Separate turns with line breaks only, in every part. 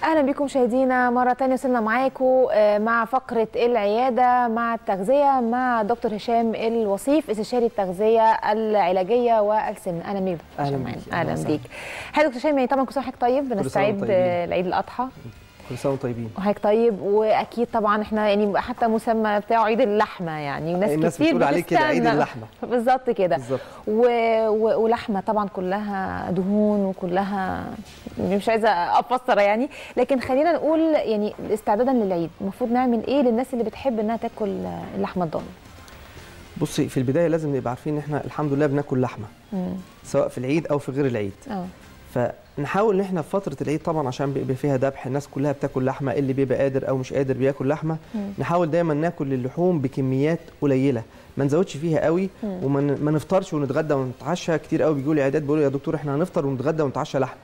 اهلا بكم مشاهدينا مره ثانيه. وصلنا معاكم مع فقره العياده مع التغذيه مع دكتور هشام الوصيف استشاري التغذيه العلاجيه والسمنه. اهلا بيك. اهلا بيك. حضرتك دكتور هشام، يعني طبعا كل سنه وحضرتك طيب، بنستعد لعيد الاضحى.
كل سنه وانتم طيبين.
وحضرتك طيب، واكيد طبعا احنا يعني حتى مسمى بتاعه عيد اللحمه، يعني
الناس كتير بتقول عليه كده عيد اللحمه.
بالظبط كده. ولحمه طبعا كلها دهون وكلها مش عايزه افسر يعني، لكن خلينا نقول يعني استعدادا للعيد المفروض نعمل ايه للناس اللي بتحب انها تاكل اللحمه الضاني؟
بصي، في البدايه لازم نبقى عارفين ان احنا الحمد لله بناكل لحمه سواء في العيد او في غير العيد. فنحاول ان احنا في فتره العيد طبعا عشان بيبقى فيها ذبح، الناس كلها بتاكل لحمه، اللي بيبقى قادر او مش قادر بياكل لحمه. نحاول دايما ناكل اللحوم بكميات قليله، ما نزودش فيها قوي، وما نفطرش ونتغدى ونتعشى. كتير قوي بيجوا لي عيادات بيقولوا يا دكتور احنا هنفطر ونتغدى ونتعشى لحمه،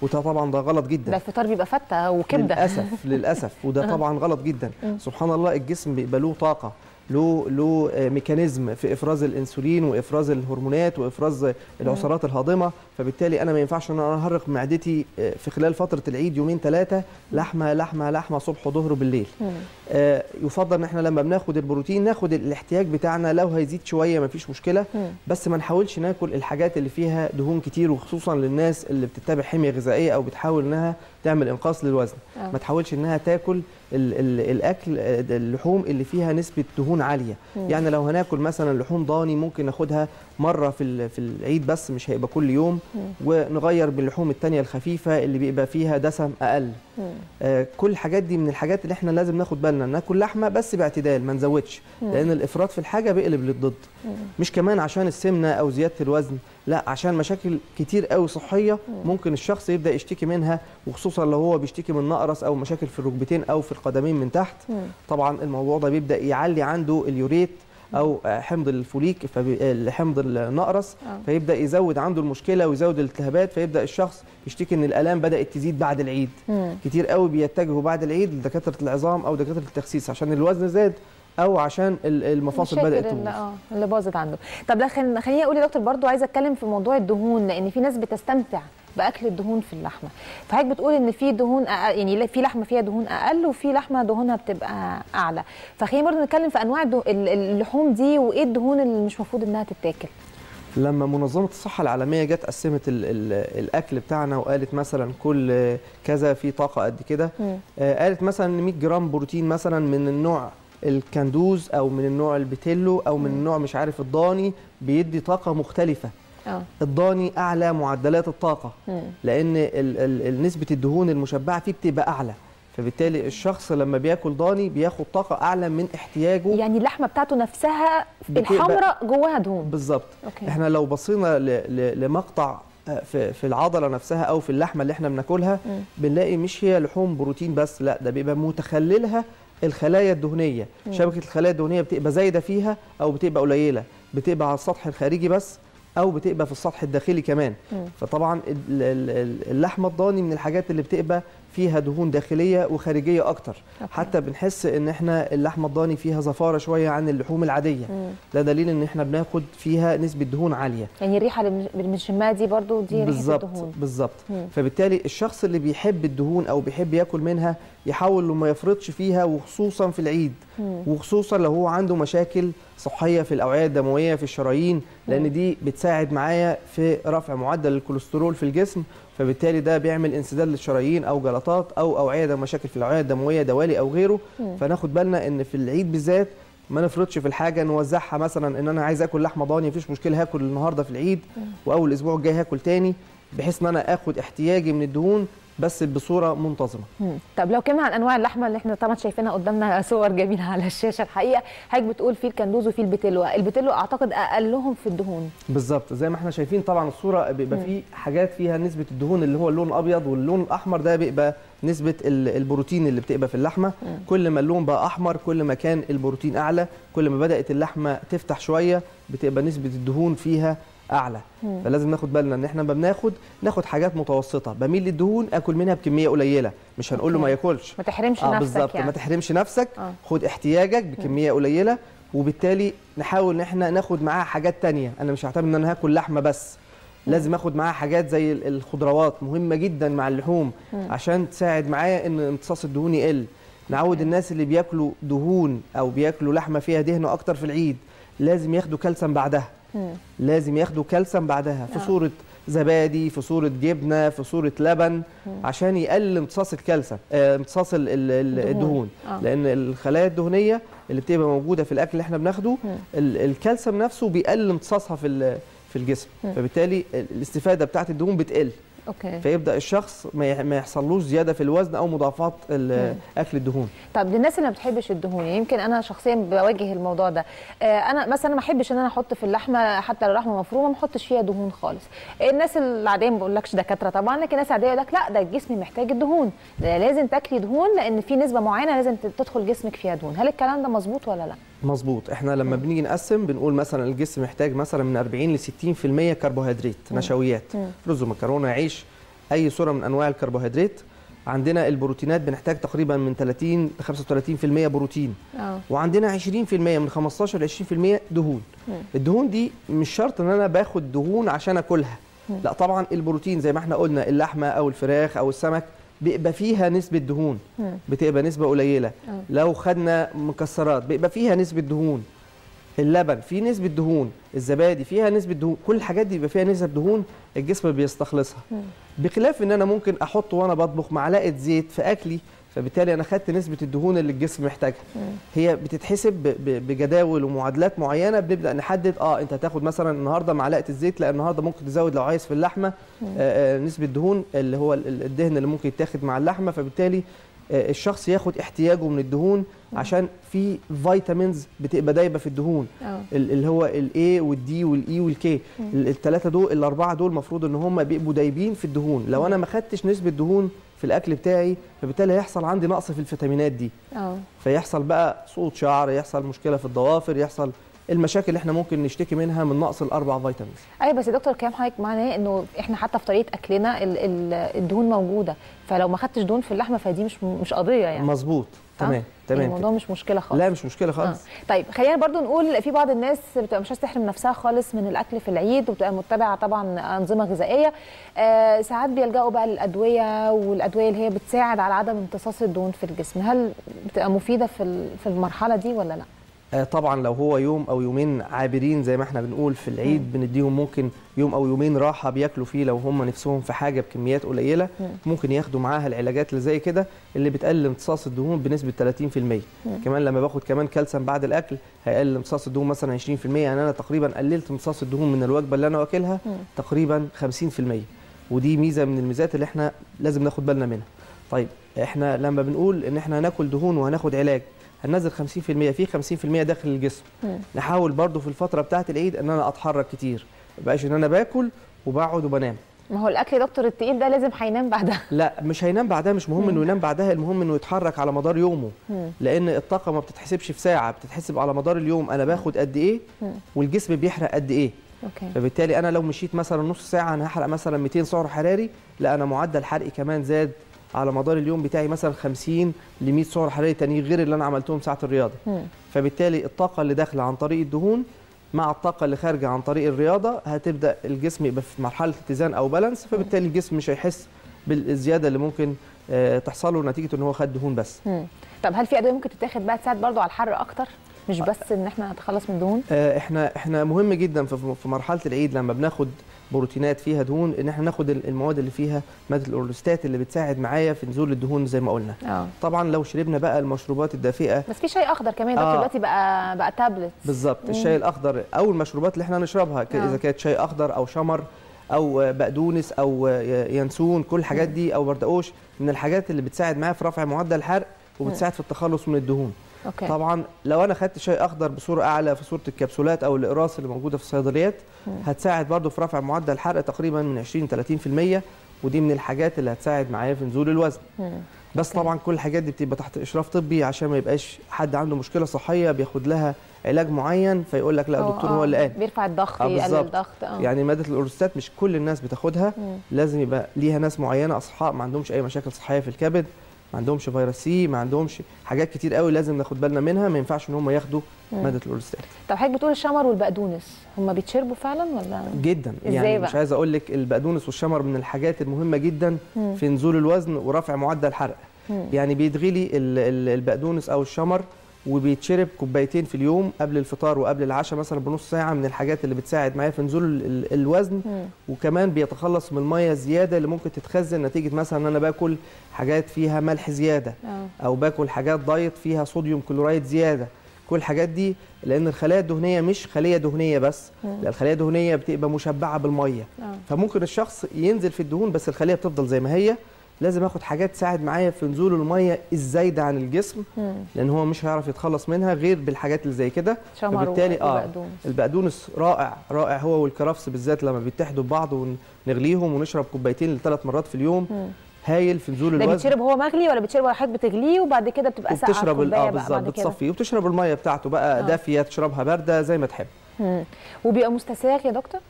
وده طبعا ده غلط جدا.
ده الفطار بيبقى فته وكبده
للاسف وده طبعا غلط جدا. سبحان الله، الجسم بيبقى له طاقه، له ميكانيزم في افراز الانسولين وافراز الهرمونات وافراز العصارات الهاضمه. فبالتالي انا ما ينفعش ان انا ارهق معدتي في خلال فتره العيد يومين ثلاثه لحمه لحمه لحمه صبح وظهر وبالليل. يفضل ان احنا لما بناخد البروتين ناخد الاحتياج بتاعنا، لو هيزيد شويه ما فيش مشكله، بس ما نحاولش ناكل الحاجات اللي فيها دهون كتير، وخصوصا للناس اللي بتتبع حميه غذائيه او بتحاول انها تعمل انقاص للوزن. ما تحاولش انها تاكل الاكل اللحوم اللي فيها نسبه دهون عاليه. يعني لو هناكل مثلا لحوم ضاني ممكن ناخدها مره في العيد بس، مش هيبقى كل يوم، ونغير باللحوم الثانيه الخفيفه اللي بيبقى فيها دسم اقل. كل الحاجات دي من الحاجات اللي احنا لازم ناخد بالنا، ناكل لحمه بس باعتدال، ما نزودش، لان الافراط في الحاجه بيقلب للضد. مش كمان عشان السمنه او زياده الوزن، لا، عشان مشاكل كتير قوي صحيه ممكن الشخص يبدا يشتكي منها، وخصوصا لو هو بيشتكي من نقرس او مشاكل في الركبتين او في القدمين من تحت. طبعا الموضوع ده بيبدا يعلي عنده اليوريت او حمض الفوليك، حمض النقرس، فيبدا يزود عنده المشكله ويزود الالتهابات، فيبدا الشخص يشتكي ان الالام بدات تزيد بعد العيد. كتير قوي بيتجهوا بعد العيد لدكاتره العظام او دكاتره التخسيس عشان الوزن زاد او عشان المفاصل بدات تبوظ
اللي باظت عنده. طب لا، خليني اقول يا دكتور برضو عايزه اتكلم في موضوع الدهون، لان في ناس بتستمتع باكل الدهون في اللحمه. فحضرتك بتقول ان في دهون يعني في لحمه فيها دهون اقل وفي لحمه دهونها بتبقى اعلى، فخلينا برضو نتكلم في انواع اللحوم دي وايه الدهون اللي مش المفروض انها تتاكل.
لما منظمه الصحه العالميه جت قسمت الاكل بتاعنا وقالت مثلا كل كذا في طاقه قد كده، قالت مثلا 100 جرام بروتين مثلا من النوع الكندوز او من النوع البيتيلو او من النوع مش عارف الضاني بيدي طاقه مختلفه. الضاني اعلى معدلات الطاقه، لان نسبه الدهون المشبعه فيه بتبقى اعلى، فبالتالي الشخص لما بياكل ضاني بياخد طاقه اعلى من احتياجه.
يعني اللحمه بتاعته نفسها الحمراء جواها دهون.
بالظبط. احنا لو بصينا لمقطع في العضله نفسها او في اللحمه اللي احنا بناكلها بنلاقي مش هي لحوم بروتين بس، لا، ده بيبقى متخللها الخلايا الدهنيه. شبكه الخلايا الدهنيه بتبقى زايده فيها او بتبقى قليله، بتبقى على السطح الخارجي بس او بتبقى في السطح الداخلي كمان. فطبعا اللحمه الضاني من الحاجات اللي بتبقى فيها دهون داخليه وخارجيه اكتر. حتى بنحس ان احنا اللحمه الضاني فيها زفاره شويه عن اللحوم العاديه. ده دليل ان احنا بناخد فيها نسبه دهون عاليه.
يعني الريحه اللي بنشمها دي برضو دي ريحه الدهون.
بالظبط. فبالتالي الشخص اللي بيحب الدهون او بيحب ياكل منها يحاول انه ما يفرطش فيها، وخصوصا في العيد، وخصوصا لو هو عنده مشاكل صحيه في الاوعيه الدمويه في الشرايين، لان دي بتساعد معايا في رفع معدل الكوليسترول في الجسم، فبالتالي ده بيعمل انسداد للشرايين او جلطات او اوعيه مشاكل في الاوعيه الدمويه دوالي او غيره. فناخد بالنا ان في العيد بالذات ما نفرطش في الحاجه، نوزعها مثلا ان انا عايز اكل لحمه ضاني مفيش مشكله هاكل النهارده في العيد واول اسبوع الجاي هاكل تاني، بحيث ان انا اخد احتياجي من الدهون بس بصوره منتظمه.
طب لو كنا عن انواع اللحمه اللي احنا طبعا شايفينها قدامنا صور جميله على الشاشه، الحقيقه حضرتك بتقول في الكندوز وفي البيتيلو، البيتيلو اعتقد اقلهم في الدهون.
بالظبط، زي ما احنا شايفين طبعا الصوره بيبقى فيه حاجات فيها نسبه الدهون اللي هو اللون الابيض، واللون الاحمر ده بيبقى نسبه البروتين اللي بتبقى في اللحمه. كل ما اللون بقى احمر كل ما كان البروتين اعلى، كل ما بدات اللحمه تفتح شويه بتبقى نسبه الدهون فيها اعلى. فلازم ناخد بالنا ان احنا لما ناخد حاجات متوسطه، بميل للدهون اكل منها بكميه قليله، مش هنقول له ما ياكلش،
ما تحرمش نفسك.
بالظبط يعني. ما تحرمش نفسك، خد احتياجك بكميه قليله، وبالتالي نحاول ان احنا ناخد معاها حاجات تانية. انا مش هعتمد ان انا هاكل لحمه بس لازم اخد معاها حاجات زي الخضروات، مهمه جدا مع اللحوم عشان تساعد معايا ان امتصاص الدهون يقل. نعود الناس اللي بياكلوا دهون او بياكلوا لحمه فيها دهن اكتر في العيد لازم ياخدوا كالسيوم بعدها. لازم ياخدوا كالسيوم بعدها في صوره زبادي، في صوره جبنه، في صوره لبن، عشان يقلل امتصاص الكالسيوم، امتصاص الدهون. لان الخلايا الدهنيه اللي بتبقى موجوده في الاكل اللي احنا بناخده، الكالسيوم نفسه بيقلل امتصاصها في الجسم، فبالتالي الاستفاده بتاعه الدهون بتقل. فيبدا الشخص ما يحصلوش زياده في الوزن او مضاعفات اكل الدهون.
طب للناس اللي ما بتحبش الدهون، يمكن انا شخصيا بواجه الموضوع ده، انا مثلا ما احبش ان انا احط في اللحمه، حتى لو لحمه مفرومه ما احطش فيها دهون خالص. الناس العاديه ما بقولكش دكاتره طبعا، لكن الناس العاديه يقول لك لا ده الجسم محتاج الدهون، ده لازم تاكلي دهون لان في نسبه معينه لازم تدخل جسمك فيها دهون. هل الكلام ده مظبوط ولا لا؟
مظبوط. احنا لما بنيجي نقسم بنقول مثلا الجسم محتاج مثلا من 40 ل 60% كربوهيدرات، نشويات، رز ومكرونه، عيش، اي صوره من انواع الكربوهيدرات. عندنا البروتينات بنحتاج تقريبا من 30 ل 35% بروتين، وعندنا 20% من 15 ل 20% دهون. الدهون دي مش شرط ان انا باخد دهون عشان اكلها، لا طبعا البروتين زي ما احنا قلنا اللحمه او الفراخ او السمك بيبقى فيها نسبه دهون، بتبقى نسبه قليله. لو خدنا مكسرات بيبقى فيها نسبه دهون، اللبن فيه نسبه دهون، الزبادي فيها نسبه دهون، كل الحاجات دي بيبقى فيها نسب دهون الجسم بيستخلصها. بخلاف ان انا ممكن احط وانا بطبخ معلقه زيت في اكلي، فبالتالي انا خدت نسبه الدهون اللي الجسم محتاجها. هي بتتحسب بجداول ومعادلات معينه، بنبدا نحدد انت هتاخد مثلا النهارده معلقه الزيت، لا النهارده ممكن تزود لو عايز في اللحمه نسبه دهون اللي هو الدهن اللي ممكن يتاخد مع اللحمه، فبالتالي الشخص ياخد احتياجه من الدهون عشان في فيتامينز بتبقى دايبه في الدهون، اللي هو الاي والدي والاي والكي، الثلاثه دول الاربعه دول المفروض ان هم بيبقوا دايبين في الدهون. لو انا ما خدتش نسبه دهون في الاكل بتاعي فبالتالي هيحصل عندي نقص في الفيتامينات دي، فيحصل بقى سقوط شعر، يحصل مشكله في الضوافر، يحصل المشاكل اللي احنا ممكن نشتكي منها من نقص الاربع فيتامينز.
ايوه بس يا دكتور كلام حضرتك معناه انه احنا حتى في طريقه اكلنا الدهون موجوده، فلو ما خدتش دهون في اللحمه فدي مش قضيه يعني.
مظبوط. تمام تمام.
الموضوع مش مشكله خالص.
لا مش مشكله خالص.
طيب خلينا برضو نقول في بعض الناس بتبقى مش عايزه تحرم نفسها خالص من الاكل في العيد، وبتبقى متبعه طبعا انظمه غذائيه، ساعات بيلجأوا بقى للادويه، والادويه اللي هي بتساعد على عدم امتصاص الدهون في الجسم. هل بتبقى مفيده في المرحله دي ولا لا؟
طبعا لو هو يوم او يومين عابرين زي ما احنا بنقول في العيد، بنديهم ممكن يوم او يومين راحه بياكلوا فيه لو هم نفسهم في حاجه بكميات قليله، ممكن ياخدوا معاها العلاجات اللي زي كده اللي بتقلل امتصاص الدهون بنسبه 30%. كمان لما باخد كمان كالسيوم بعد الاكل هيقلل امتصاص الدهون مثلا 20%، يعني انا تقريبا قللت امتصاص الدهون من الوجبه اللي انا واكلها تقريبا 50%، ودي ميزه من الميزات اللي احنا لازم ناخد بالنا منها. طيب احنا لما بنقول ان احنا هناكل دهون وهناخد علاج هننزل 50%، في 50% داخل الجسم. نحاول برضو في الفتره بتاعه العيد ان انا اتحرك كتير، ما بقاش ان انا باكل وبقعد وبنام.
ما هو الاكل يا دكتور التقيل ده لازم هينام بعدها.
لا مش هينام بعدها، مش مهم انه ينام بعدها، المهم انه يتحرك على مدار يومه. لان الطاقه ما بتتحسبش في ساعه، بتتحسب على مدار اليوم انا باخد قد ايه والجسم بيحرق قد ايه. فبالتالي انا لو مشيت مثلا نص ساعه انا هحرق مثلا 200 سعر حراري، لا انا معدل حرقي كمان زاد على مدار اليوم بتاعي مثلا 50 ل 100 سعر حراري تاني غير اللي انا عملتهم ساعه الرياضه. فبالتالي الطاقه اللي داخله عن طريق الدهون مع الطاقه اللي خارجه عن طريق الرياضه هتبدا الجسم يبقى في مرحله اتزان او بالانس، فبالتالي الجسم مش هيحس بالزياده اللي ممكن تحصل له نتيجه ان هو خد دهون بس.
طب هل في ادويه ممكن تتاخد بقى تساعد برضو على الحرق اكتر، مش بس ان احنا نتخلص من الدهون؟
احنا مهم جدا في مرحله العيد لما بناخد بروتينات فيها دهون ان احنا ناخد المواد اللي فيها ماده الاورلوستات اللي بتساعد معايا في نزول الدهون زي ما قلنا. طبعا لو شربنا بقى المشروبات الدافئه،
بس في شاي اخضر كمان دلوقتي بقى تابلت.
بالظبط. الشاي الاخضر او المشروبات اللي احنا نشربها اذا كانت شاي اخضر او شمر او بقدونس او ينسون، كل الحاجات دي او بردقوش من الحاجات اللي بتساعد معايا في رفع معدل الحرق وبتساعد في التخلص من الدهون. طبعا لو انا خدت شاي اخضر بصوره اعلى في صوره الكبسولات او الاقراص اللي موجوده في الصيدليات هتساعد برضو في رفع معدل الحرق تقريبا من 20 30%، ودي من الحاجات اللي هتساعد معايا في نزول الوزن. بس طبعا كل الحاجات دي بتبقى تحت اشراف طبي عشان ما يبقاش حد عنده مشكله صحيه بياخد لها علاج معين فيقول لك لا الدكتور هو اللي قال.
بيرفع الضغط يقلل الضغط.
يعني ماده الاورلوستات مش كل الناس بتاخدها، لازم يبقى ليها ناس معينه اصحاء ما عندهمش اي مشاكل صحيه في الكبد ما عندهمش فيروس سي، ما عندهمش حاجات كتير قوي لازم ناخد بالنا منها، ما ينفعش ان هم ياخدوا ماده الاورستات.
طب حضرتك بتقول الشمر والبقدونس هم بيتشربوا فعلا ولا
جدا؟ يعني مش عايز اقول لك البقدونس والشمر من الحاجات المهمه جدا في نزول الوزن ورفع معدل الحرق. يعني بيتغلي البقدونس او الشمر وبيتشرب كوبايتين في اليوم قبل الفطار وقبل العشاء مثلا بنص ساعه، من الحاجات اللي بتساعد معايا في نزول الوزن. وكمان بيتخلص من الميه الزياده اللي ممكن تتخزن نتيجه مثلا ان انا باكل حاجات فيها ملح زياده او باكل حاجات دايت فيها صوديوم كلورايد زياده. كل الحاجات دي لان الخلايا الدهنيه مش خليه دهنيه بس، لا الخلايا الدهنيه بتبقى مشبعه بالميه. فممكن الشخص ينزل في الدهون بس الخليه بتفضل زي ما هي. لازم اخد حاجات تساعد معايا في نزول الميه الزايده عن الجسم، لان هو مش هيعرف يتخلص منها غير بالحاجات اللي زي كده. فبالتالي البقدونس رائع رائع، هو والكرفس بالذات لما بيتحدوا ببعض ونغليهم ونشرب كوبايتين ل3 مرات في اليوم هايل في نزول الوزن.
ده بيتشرب هو مغلي ولا بيتشرب حضرتك بتغليه وبعد كده بتبقى ساقعه الكوبايه
بالظبط بتصفيه وبتشرب الميه بتاعته بقى دافيه، تشربها بارده زي ما تحب.
وبيبقى مستساغ يا دكتور؟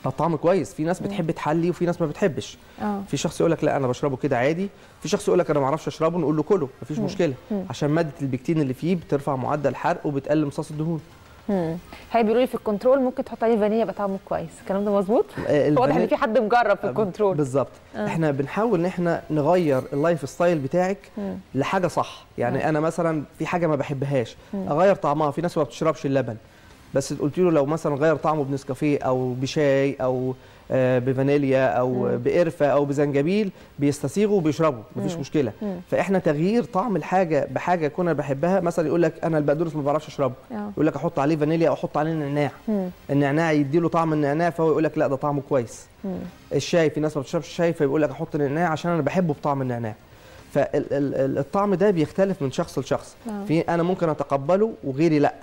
الطعم كويس. في ناس بتحب تحلي وفي ناس ما بتحبش. في شخص يقول لك لا انا بشربه كده عادي، في شخص يقول لك انا ما اعرفش اشربه، نقول له كله مفيش مشكله عشان ماده البكتين اللي فيه بترفع معدل الحرق وبتقلل امتصاص الدهون.
هي بيقولوا لي في الكنترول ممكن تحط عليه فانيليا يبقى طعمه كويس، الكلام ده مظبوط؟ واضح ان في حد مجرب في الكنترول.
بالظبط. احنا بنحاول ان احنا نغير اللايف ستايل بتاعك لحاجه صح. يعني انا مثلا في حاجه ما بحبهاش اغير طعمها. في ناس ما بتشربش اللبن، بس قلت له لو مثلا غير طعمه بنسكافيه او بشاي او بفانيليا او بقرفه او بزنجبيل بيستسيغوا وبيشربوا مفيش مشكله. فاحنا تغيير طعم الحاجه بحاجه كنا بحبها. مثلا يقول لك انا البقدونس ما بعرفش اشربه، يقول لك احط عليه فانيليا او احط عليه نعناع. النعناع يدي له طعم النعناع فهو يقول لك لا ده طعمه كويس. الشاي في ناس ما بتشربش الشاي فيقول لك احط نعناع عشان انا بحبه بطعم النعناع. فالطعم ده بيختلف من شخص لشخص. في انا ممكن اتقبله وغيري لا.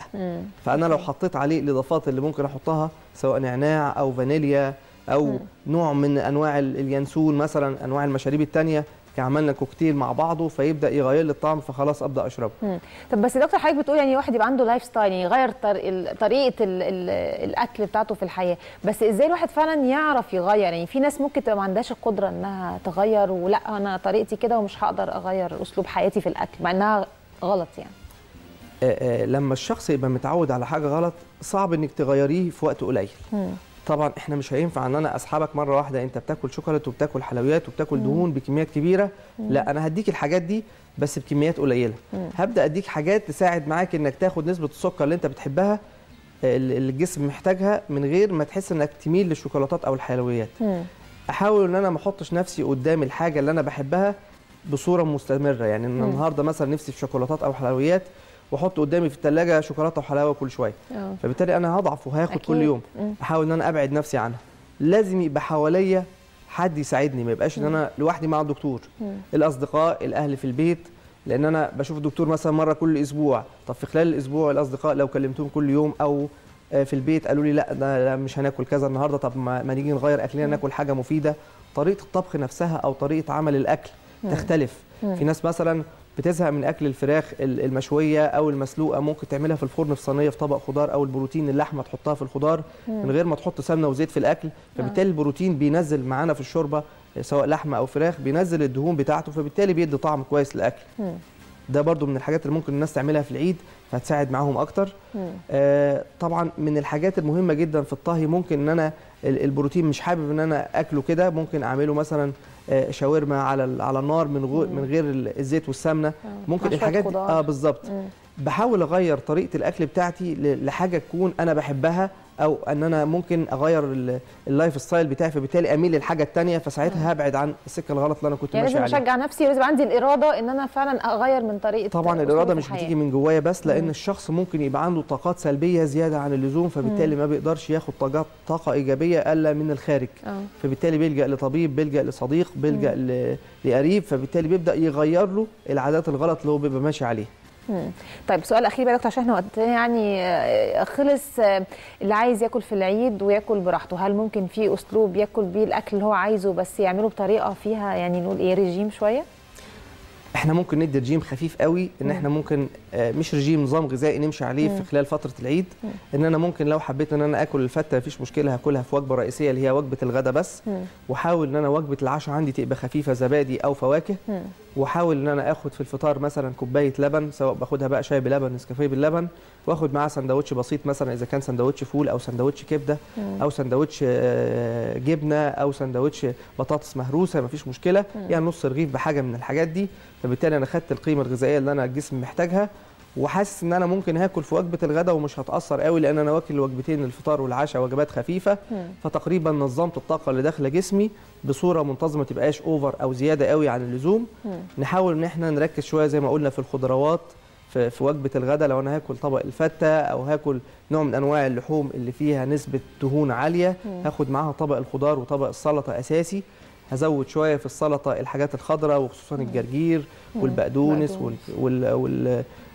فانا لو حطيت عليه الاضافات اللي ممكن احطها سواء نعناع او فانيليا او نوع من انواع اليانسون مثلا، انواع المشاريب الثانيه، عملنا كوكتيل مع بعضه فيبدا يغير لي الطعم فخلاص ابدا اشربه.
طب بس يا دكتور حضرتك بتقول يعني واحد يبقى عنده لايف ستايل، يعني يغير طريقه الاكل بتاعته في الحياه، بس ازاي الواحد فعلا يعرف يغير؟ يعني في ناس ممكن تبقى ما عندهاش القدره انها تغير، ولا انا طريقتي كده ومش هقدر اغير اسلوب حياتي في الاكل مع انها غلط يعني.
لما الشخص يبقى متعود على حاجه غلط صعب انك تغيريه في وقت قليل. طبعا احنا مش هينفع ان انا اسحبك مره واحده انت بتاكل شوكولاته وبتاكل حلويات وبتاكل دهون بكميات كبيره. لا انا هديك الحاجات دي بس بكميات قليله. هبدا اديك حاجات تساعد معاك انك تاخد نسبه السكر اللي انت بتحبها اللي الجسم محتاجها من غير ما تحس انك تميل للشوكولاتات او الحلويات. احاول ان انا ما احطش نفسي قدام الحاجه اللي انا بحبها بصوره مستمره. يعني ان النهارده مثلا نفسي في شوكولاتات او حلويات واحط قدامي في الثلاجه شوكولاته وحلاوه كل شويه، فبالتالي انا هضعف وهاخد كل يوم. احاول ان انا ابعد نفسي عنها. لازم يبقى حواليا حد يساعدني، ما يبقاش ان انا لوحدي مع الدكتور. الاصدقاء، الاهل في البيت، لان انا بشوف الدكتور مثلا مره كل اسبوع. طب في خلال الاسبوع الاصدقاء لو كلمتهم كل يوم او في البيت قالوا لي لا مش هناكل كذا النهارده، طب ما نيجي نغير اكلنا ناكل حاجه مفيده. طريقه الطبخ نفسها او طريقه عمل الاكل تختلف. في ناس مثلا بتزهق من اكل الفراخ المشويه او المسلوقه، ممكن تعملها في الفرن في صينيه في طبق خضار، او البروتين اللحمه تحطها في الخضار من غير ما تحط سمنه وزيت في الاكل. فبالتالي البروتين بينزل معانا في الشوربه سواء لحمه او فراخ، بينزل الدهون بتاعته فبالتالي بيدي طعم كويس للاكل. ده برضو من الحاجات اللي ممكن الناس تعملها في العيد فهتساعد معاهم اكتر. طبعا من الحاجات المهمه جدا في الطهي ممكن ان انا البروتين مش حابب ان انا اكله كده، ممكن اعمله مثلا شاورما على النار من غير الزيت والسمنه. ممكن الحاجات دي بالظبط. بحاول اغير طريقه الاكل بتاعتي لحاجه تكون انا بحبها، او ان انا ممكن اغير اللايف ستايل بتاعي فبالتالي اميل للحاجه الثانيه، فساعتها هبعد عن السكه الغلط اللي انا كنت ماشي عليها.
يعني لازم اشجع نفسي ولازم عندي الاراده ان انا فعلا اغير من طريقه.
طبعا الاراده مش بتيجي من جوايا بس، لان الشخص ممكن يبقى عنده طاقات سلبيه زياده عن اللزوم فبالتالي ما بيقدرش ياخد طاقه ايجابيه الا من الخارج. فبالتالي بيلجا لطبيب، بيلجا لصديق، بيلجا لقريب، فبالتالي بيبدا يغير له العادات الغلط اللي هو بيبقى ماشي عليها.
طيب سؤال اخير بقى يا دكتور عشان احنا وقتنا يعني خلص. اللي عايز ياكل في العيد وياكل براحته، هل ممكن في اسلوب ياكل بيه الاكل اللي هو عايزه بس يعمله بطريقه فيها يعني نقول ايه رجيم شويه؟
احنا ممكن ندي رجيم خفيف قوي، ان احنا ممكن مش رجيم نظام غذائي نمشي عليه في خلال فتره العيد. ان انا ممكن لو حبيت ان انا اكل الفته مفيش مشكله هاكلها في وجبه رئيسيه اللي هي وجبه الغداء بس. واحاول ان انا وجبه العشاء عندي تبقى خفيفه، زبادي او فواكه. واحاول ان انا اخد في الفطار مثلا كوبايه لبن، سواء باخدها بقى شاي بلبن، نسكافيه باللبن، واخد معاه سندوتش بسيط مثلا اذا كان سندوتش فول او سندوتش كبده او سندوتش جبنه او سندوتش بطاطس مهروسه، مفيش مشكله، يعني نص رغيف بحاجه من الحاجات دي. فبالتالي انا خدت القيمه الغذائيه اللي انا الجسم محتاجها، وحاسس ان انا ممكن هاكل في وجبه الغداء ومش هتاثر قوي، لان انا واكل وجبتين الفطار والعشاء وجبات خفيفه. فتقريبا نظمت الطاقه اللي داخله جسمي بصوره منتظمه، ما تبقاش اوفر او زياده قوي عن اللزوم. نحاول ان احنا نركز شويه زي ما قلنا في الخضروات في وجبه الغداء. لو انا هاكل طبق الفته او هاكل نوع من انواع اللحوم اللي فيها نسبه دهون عاليه، هاخد معاها طبق الخضار وطبق السلطه اساسي. هزود شويه في السلطه الحاجات الخضراء وخصوصا الجرجير والبقدونس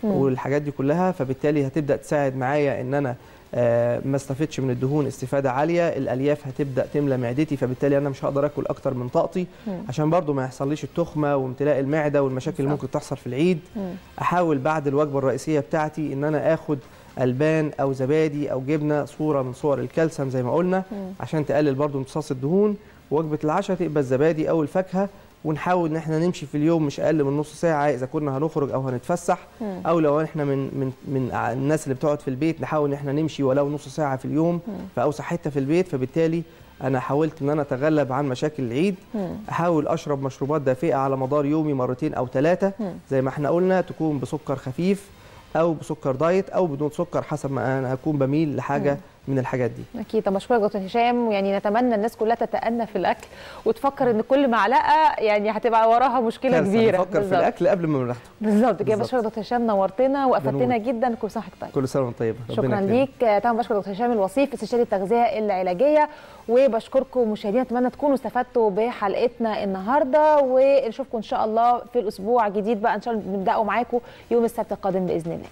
والحاجات دي كلها. فبالتالي هتبدا تساعد معايا ان انا ما استفدش من الدهون استفاده عاليه. الالياف هتبدا تملى معدتي، فبالتالي انا مش هقدر اكل اكتر من طاقتي عشان برضو ما يحصليش التخمه وامتلاء المعده والمشاكل اللي ممكن تحصل في العيد. احاول بعد الوجبه الرئيسيه بتاعتي ان انا اخد البان او زبادي او جبنه، صوره من صور الكالسيوم زي ما قلنا، عشان تقلل برضو امتصاص الدهون. وجبه العشاء تبقى الزبادي او الفاكهه، ونحاول ان احنا نمشي في اليوم مش اقل من نص ساعه اذا كنا هنخرج او هنتفسح، او لو احنا من الناس اللي بتقعد في البيت نحاول ان احنا نمشي ولو نص ساعه في اليوم في اوسع حته في البيت. فبالتالي انا حاولت ان انا اتغلب عن مشاكل العيد. احاول اشرب مشروبات دافئه على مدار يومي مرتين او 3 زي ما احنا قلنا، تكون بسكر خفيف او بسكر دايت او بدون سكر، حسب ما انا اكون بميل لحاجه من الحاجات دي.
اكيد. طب اشكرك دكتور هشام، ويعني نتمنى الناس كلها تتأنى في الاكل وتفكر ان كل معلقه يعني هتبقى وراها مشكله كبيره.
نفكر في الاكل قبل ما ناخده.
بالظبط كده. بشكرك دكتور هشام، نورتنا وافدتنا جدا. كل سنه وحضرتك طيب.
كل سنه وانت طيبه.
شكرا ليك. طبعا بشكر دكتور هشام الوصيف استشاري التغذيه العلاجيه، وبشكركم مشاهدينا، اتمنى تكونوا استفدتوا بحلقتنا النهارده، ونشوفكم ان شاء الله في الاسبوع جديد بقى ان شاء الله نبداوا معاكم يوم السبت القادم باذن الله.